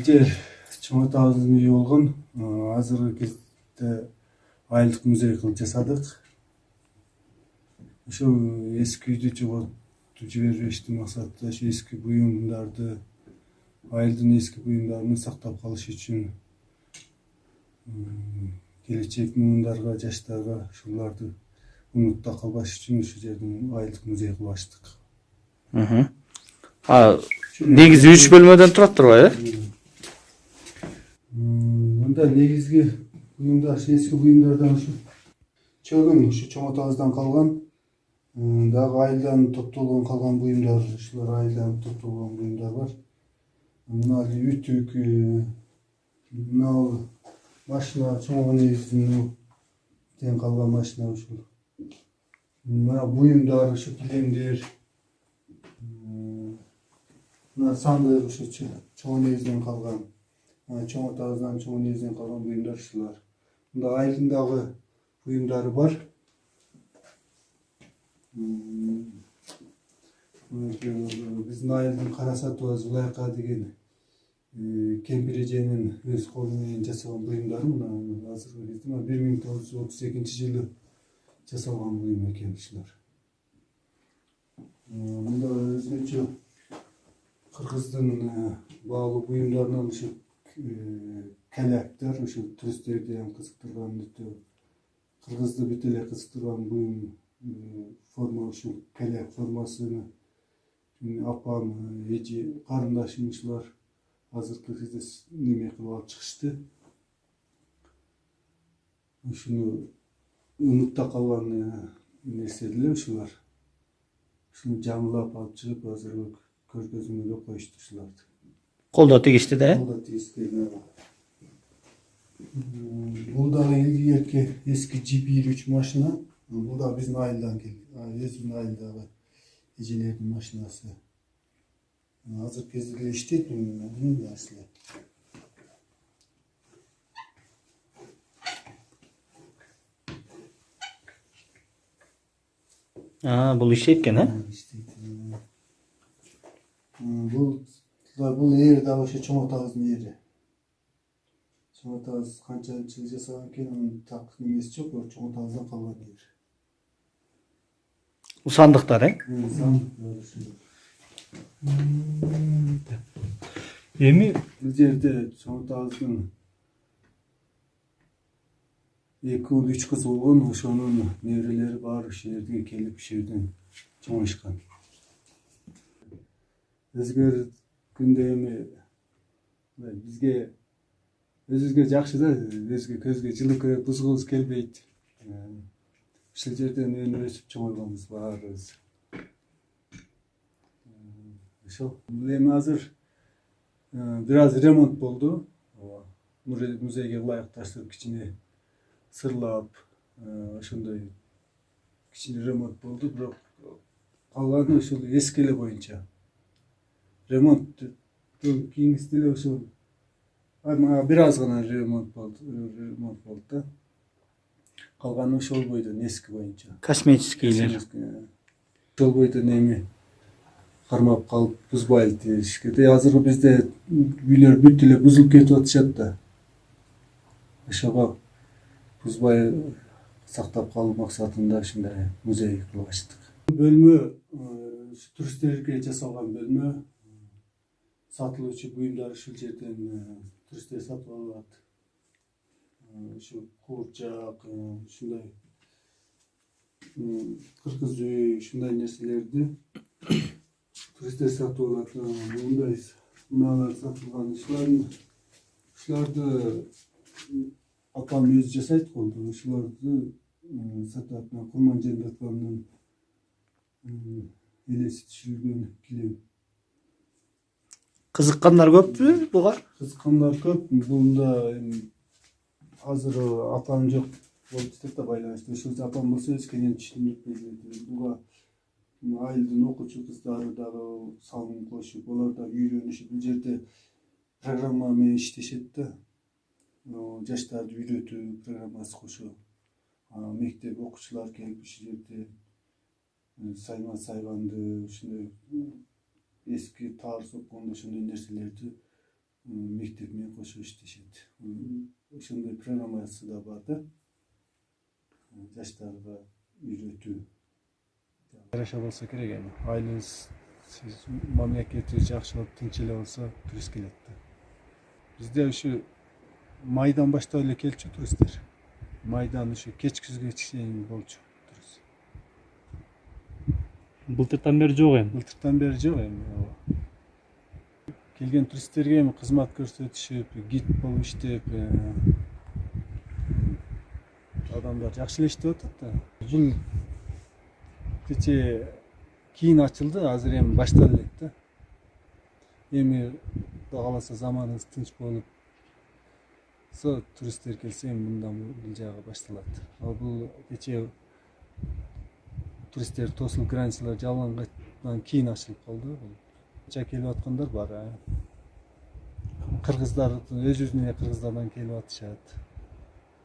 Кече чоң атабыздын үйү болгон. Азыркы кезде айылдык музей кылып жасадык. Ошо эски үйдү жоготуп жибербештин максаты ошо эски буюмдарды, айылдын эски буюмдарын сактап калыш үчүн келечек муундарга, жаштарга ушуларды унутта калбаш үчүн ушул жердин айылдык музей кылып ачтык. Негизи 3 бөлмөдөн турат турбайбы? Мында негизги буюмдар, эски буюмдардан ушу чөгүн ушу чоң атабыздан калган, дагы айылдан топтолгон калган буюмдар, ушулар айылдан топтолгон буюмдар бар. Мына үтүк, мына машина, чоң негизден калган машина ушул. Мына буюмдар, ушу килемдер, мына сандык ушу чоң негизден калган. Чоң атабыздан чоң негизден калган буюмдар ушулар. Мында айылдын дагы буюмдары бар. Биздин айылдын кара сатыбыз Булайка деген кемпир эженин өз колу менен жасаган буюмдары мына азыркы кезде 1932-жылы жасалган буюм экен ушулар. Мында өзгөчө кыргыздын баалуу буюмдарынан ушу калактар, ушу туристтерди ham кызыктырган, кыргызды бүт эле кызыктырган буюм форма ушу калак формасыны апам, эже, карындашым ушулар азыркы кезде неме кылып алып чыгышты. Ушуну унутта калган нерсе эле ушулар. Ушуну жаңылап алып чыгып азыр көргөзмөгө коюшту ушуларды. Колдо тигишти да? Колдо тигишти. Бул дагы илгерки эски G1-3 машина. Бул да биздин айылдан келген. Биздин айылдагы эжелердин машинасы. Азыркы кезде эле иштейт бул нерсе. Бул иштейт экен, Иштейт. Бул эр дагы ошо чоң атабыздын эри. Чоң атабыз канчанчы жыл жасаган экен, анын так немеси жок, чоң атабыздан калган эр. Сандыктар, Сандыктар ушу. Эми бул жерде чоң атабыздын 2 уул 3 кызы болгон, ошонун неберелери баары ушул жерге келип ушул жерден чоңоюшкан. Өзгөргөндө эми бизге өзүбүзгө жакшы да, өзгө көзгө жылуу бузгубуз келбейт. Ушул жерден өсүп чоңойгонбуз баарыбыз. Ошол. Эми азыр бир аз ремонт болду. Музейге ылайыкташтырып кичине сырлап, ошондой кичине ремонт болду, бирок калганы ушул эски эле боюнча. Ремонт кийинкиси деле ошол бир аз гана ремонт болду да. Калганы ошол бойдон эски боюнча. Косметикийлер. Ошол бойдон эми кармап калып бузбайлы деш керек. Азыркы бизде үйлөр бүт эле бузулуп кетип атышат да. Ошого бузбай сактап калуу максатында ушундай музей кылып ачтык. Бөлмө туристтерге жасалган бөлмө. Сатылуучу буюмдар ушул жерден туристтер сатып алат. Ушу куурчак, ушундай кыргыз үй, ушундай нерселерди туристтер сатып алат. Мыналар сатылган ушуларды апам өзү жасайт колдо. Ушуларды сатат. Курманжанбековдун элеси түшүрүлгөн килем. Кызыккандар көппү буга? Кызыккандар көп. Бunda азыр апам жок болуп кетет да байланышты. Ошол апам болсо эч кенен түшүнүп берди. Буга айылдын окуучу кыздары дагы салым кошуп, алар да үйрөнүшүп, бул жерде программа менен иштешет да. Жаштарды үйрөтүү программасы кошо. Мектеп окуучулар келип ушул жерде сайма сайганды, ушундай эски таар сокконду ошондой нерселерди мектеп менен кошо иштешет. Ошондой программасы да бар да. Жаштарга үйрөтүү. Жараша болсо керек эми. Айлыбыз, мамлекетибиз жакшы болуп, тынч эле болсо турист келет да. Бизде ушу майдан баштап эле келчү туристтер. Майдан ушу кечкүзгө чейин болчу турист. Былтыртан бери жок эми. Былтыртан бери жок эми. Келген туристтерге эми кызмат көрсөтүшүп, гид болуп иштеп, адамдар жакшы эле иштеп атат да. Бул кече кийин ачылды, азыр эми башталып элек да. Эми Кудай кааласа заманыбыз тынч болуп, туристтер келсе эми мындан бул жагы башталат. Ал бул кече туристтер тосулуп границалар жабылгандан кийин ачылып калды. Бул келип аткандар бар. Кыргыздардын өзүбүздүн эле кыргыздардан келип атышат.